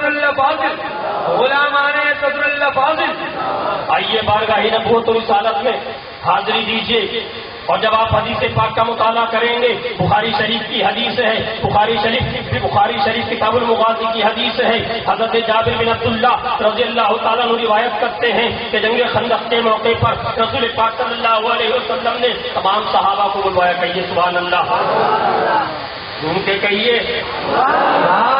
صدر اللہ فاضل، غلامان صدر اللہ فاضل، آئیے بارگاہ نبوت و رسالت میں حاضری دیجیے. اور جب آپ حدیث پاک کا مطالعہ کریں گے، بخاری شریف کی حدیث ہے، بخاری شریف کتاب المغازی کی حدیث ہے. حضرت جابر بن عبداللہ رضی اللہ تعالیٰ عنہ روایت کرتے ہیں کہ جنگ خندق کے موقع پر رسول پاک صلی اللہ علیہ وسلم نے تمام صحابہ کو بلوایا. کہیے سبحان اللہ، گھوم کے کہیے سبحان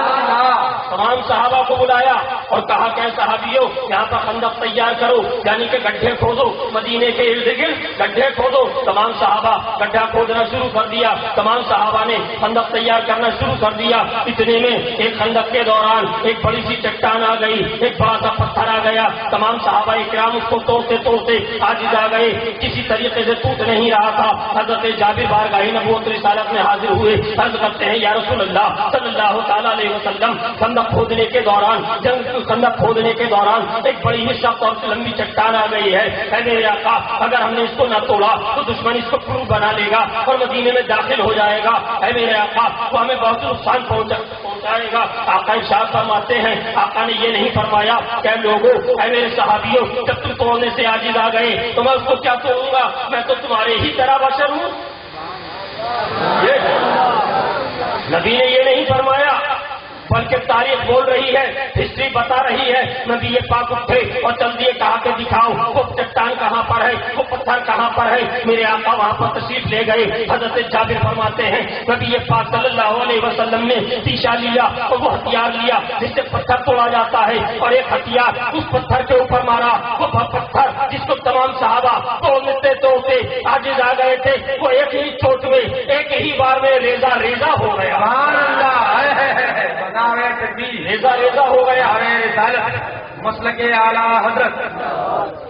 اللہ. تمام صحابہ کو بلایا اور کہا کہ صحابیوں یہاں پر خندق تیار کرو، یعنی کہ گڈھے کھودو، مدینے کے ارد گرد گڈھے کھودو. تمام صحابہ گڈھا کھودنا شروع کر دیا، تمام صحابہ نے خندق تیار کرنا شروع کر دیا. اتنے میں ایک خندق کے دوران ایک بڑی سی چٹان آ گئی، ایک بڑا سا پتھر آ گیا. تمام صحابہ اکرام اس کو توڑتے توڑتے عاجز آ گئے، کسی طریقے سے ٹوٹ نہیں رہا تھا. حضرت جابر بارگاہ نبوت رسالت میں حاضر ہوئے، عرض کرتے ہیں یا رسول اللہ صلی اللہ تعالیٰ علیہ وسلم، خندق کھودنے کے دوران خندق کھودنے کے دوران ایک بڑی نشست اور لمبی چٹان آ گئی ہے. اے میرے آقا، اگر ہم نے اس کو نہ توڑا تو دشمن اس کو پھرو بنا لے گا اور مدینے میں داخل ہو جائے گا. اے میرے آقا، وہ ہمیں بہت نقصان پہنچائے گا. آقا ارشاد فرماتے ہیں، آقا نے یہ نہیں فرمایا کہ لوگوں، اے میرے صحابیوں، جب تم توڑنے سے عاجز آ گئے تو میں اس کو کیا توڑوں گا، میں تو تمہارے ہی طرح بشر ہوں. نبی نے یہ نہیں فرمایا، بلکہ تاریخ بول رہی ہے، ہسٹری بتا رہی ہے. نبی یہ پاک اٹھے اور چل دیے، کہا کہ دکھاؤ وہ چٹان کہاں پر ہے، وہ پتھر کہاں پر ہے. میرے آقا وہاں پر تشریف لے گئے. حضرت جابر فرماتے ہیں نبی یہ پاک صلی اللہ علیہ وسلم نے تیشا لیا اور وہ ہتھیار لیا جس سے پتھر توڑا جاتا ہے، اور ایک ہتھیار اس پتھر کے اوپر مارا. وہ پتھر جس کو تمام صحابہ توڑتے توڑتے عاجز آ گئے تھے، وہ ایک ہی چوٹ میں، ایک ہی بار میں ریزہ ریزہ ہو گیا. ریزہ ریزہ ہو گیا. مسلک اعلیٰ حضرت،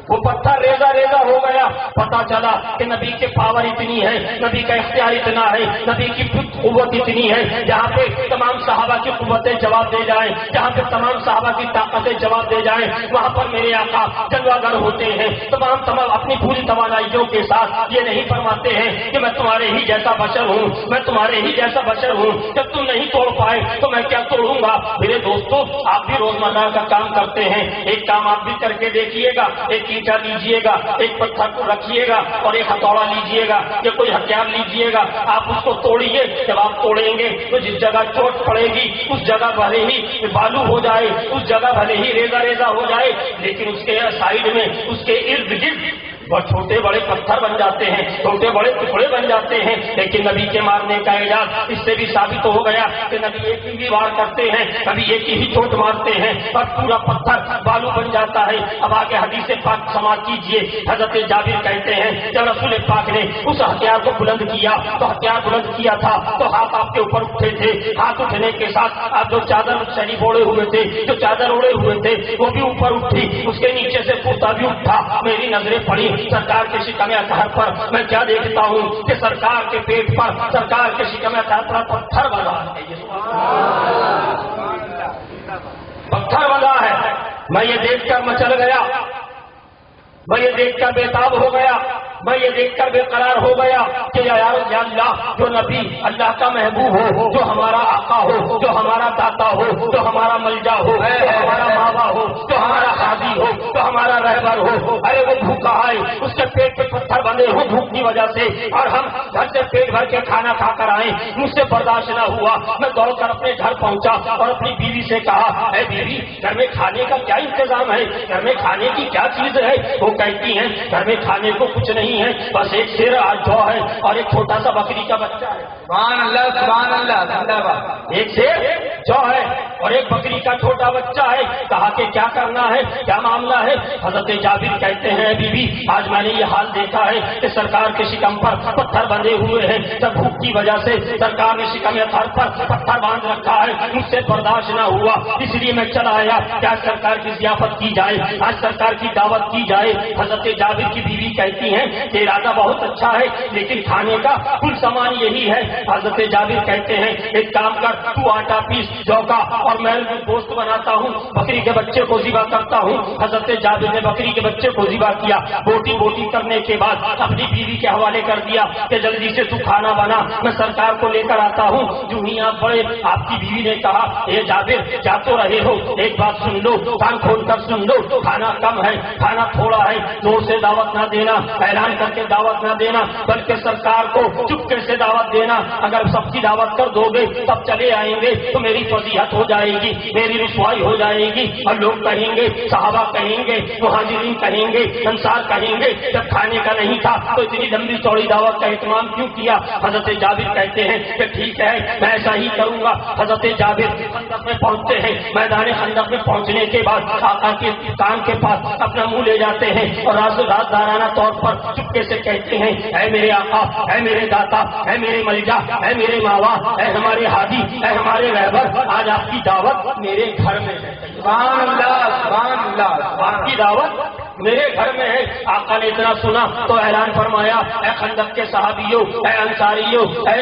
وہ پتھر ریزہ ریزہ ہو گیا. پتا چلا کہ نبی کے پاور اتنی ہے، نبی کا اختیار اتنا ہے، نبی کی قوت اتنی ہے، جہاں پہ تمام صحابہ کی قوتیں جواب دے جائیں، جہاں پہ تمام صحابہ کی طاقتیں جواب دے جائیں، وہاں پر میرے آقا جلوہ گر ہوتے ہیں. تمام اپنی پوری توانائیوں کے ساتھ یہ نہیں فرماتے ہیں کہ میں تمہارے ہی جیسا بشر ہوں، میں تمہارے ہی جیسا بشر ہوں، جب تم نہیں توڑ پائے تو میں کیا توڑوں گا. میرے دوستوں، آپ بھی روزمرہ کا کام کرتے ہیں، ایک کام آپ بھی کر کے دیکھیے گا. ایک اینٹا لیجیے گا، ایک پتھر کو رکھیے گا اور ایک ہتھوڑا لیجیے گا یا کوئی ہتھیار لیجیے گا. آپ اس کو توڑیے. جب آپ توڑیں گے تو جس جگہ چوٹ پڑے گی اس جگہ بھلے ہی بالو ہو جائے، اس جگہ بھلے ہی ریزہ ریزہ ہو جائے، لیکن اس کے سائڈ میں، اس کے ارد گرد اور چھوٹے بڑے پتھر بن جاتے ہیں، چھوٹے بڑے ٹکڑے بن جاتے ہیں. لیکن نبی کے مارنے کا اعجاز اس سے بھی ثابت ہو گیا کہ نبی ایک ہی وار کرتے ہیں، کبھی ایک ہی چوٹ مارتے ہیں اور پورا پتھر بالو بن جاتا ہے. اب آگے حدیث پاک سماعت کیجیے. حضرت جابر کہتے ہیں جب رسول پاک نے اس ہتھیار کو بلند کیا تو ہتھیار بلند کیا تھا تو ہاتھ آپ کے اوپر اٹھے تھے. ہاتھ اٹھنے کے ساتھ آپ جو چادر شریف اوڑے ہوئے تھے، جو چادر اوڑے ہوئے تھے وہ بھی اوپر اٹھی، اس کے نیچے سے کرتا بھی اٹھا. میری نظریں پڑی سرکار کے شکم اطہر پر. میں کیا دیکھتا ہوں کہ سرکار کے پیٹ پر، سرکار کے شکم اطہر پر پتھر بنا ہے، پتھر بنا ہے. میں یہ دیکھ کر مچل گیا، میں یہ دیکھ کر بےتاب ہو گیا، میں یہ دیکھ کر بے قرار ہو گیا کہ یا اللہ، جو نبی اللہ کا محبوب ہو، جو ہمارا آقا ہو، جو ہمارا داتا ہو، جو ہمارا ملجا ہو، جو ہمارا ماوا ہو، جو ہمارا قاضی ہو، جو ہمارا رہبر ہو، ارے وہ بھوکا آئے، اس کے پیٹ پہ پتھر بندے ہو بھوک کی وجہ سے، اور ہم گھر سے پیٹ بھر کے کھانا کھا کر آئے. مجھ سے برداشت نہ ہوا، میں دوڑ کر اپنے گھر پہنچا اور اپنی بیوی سے کہا، اے بیوی، گھر میں کھانے کا کیا انتظام ہے، گھر میں کھانے کی کیا چیز ہے. وہ کہتی ہیں گھر میں کھانے کو کچھ نہیں ہے، بس ایک شیر جو ہے اور ایک چھوٹا سا بکری کا بچہ ہے. سبحان اللہ، سبحان اللہ، زندہ باد. ایک شیر جو ہے اور ایک بکری کا چھوٹا بچہ ہے. کہا کہ کیا کرنا ہے، کیا معاملہ ہے. حضرت جابر کہتے ہیں بی بی، آج میں نے یہ حال دیکھا ہے کہ سرکار کے شکم پر پتھر بندھے ہوئے ہیں. جب بھوک کی وجہ سے سرکار نے شکم اطہر پر پتھر باندھ رکھا ہے. مجھ سے برداشت نہ ہوا، اس لیے میں چلا آیا کہ آج سرکار کی ضیافت کی جائے، آج سرکار کی دعوت کی جائے. حضرت جابر کی بیوی کہتی ہیں کہ ارادہ بہت اچھا ہے لیکن کھانے کا کل سامان یہی ہے. حضرت جابر کہتے ہیں ایک کام کر، تو آٹا پیس جو کا اور میں گوشت بناتا ہوں، بکری کے بچے کو ذبح کرتا ہوں. حضرت جابر نے بکری کے بچے کو ذبح کیا. بوٹی بوٹی کرنے کے بعد اپنی بیوی کے حوالے کر دیا کہ جلدی سے تو کھانا بنا، میں سرکار کو لے کر آتا ہوں۔ جو ہی آپ بڑے، آپ کی بیوی نے کہا اے جابر جا تو رہے ہو، ایک بات سن لو، کان کھول کر سن لو، کھانا کم ہے، کھانا تھوڑا ہے، زور سے دعوت نہ دینا، اعلان کر کے دعوت نہ دینا، بلکہ سرکار کو چپکے سے دعوت دینا۔ اگر سب کی دعوت کر دو گے تب چلے آئیں گے تو میری فضیحت ہو جائے گی، میری رسوائی ہو جائے گی، اور لوگ کہیں گے، صحابہ کہیں گے، مہاجرین کہیں گے، انصار کہیں گے جب کھانے کا نہیں تھا تو اتنی لمبی چوڑی دعوت کا اہتمام کیوں کیا؟ حضرت جابر کہتے ہیں کہ ٹھیک ہے میں ایسا ہی کروں گا۔ حضرت جابر خندق میں پہنچتے ہیں، میدان خندق میں پہنچنے کے بعد آقا کے کان کے پاس اپنا منہ لے جاتے ہیں اور رازدارانہ طور پر چپکے سے کہتے ہیں اے میرے آقا، اے میرے داتا، اے میرے ملجا، اے میرے ماوا، اے ہمارے ہادی، اے ہمارے رہبر، آج آپ کی دعوت میرے گھر میں ہے۔ سبحان اللہ، سبحان اللہ، آپ کی دعوت میرے گھر میں ہے۔ آقا نے اتنا سنا تو اعلان فرمایا اے خندق کے صحابیوں، اے انصاریوں، اے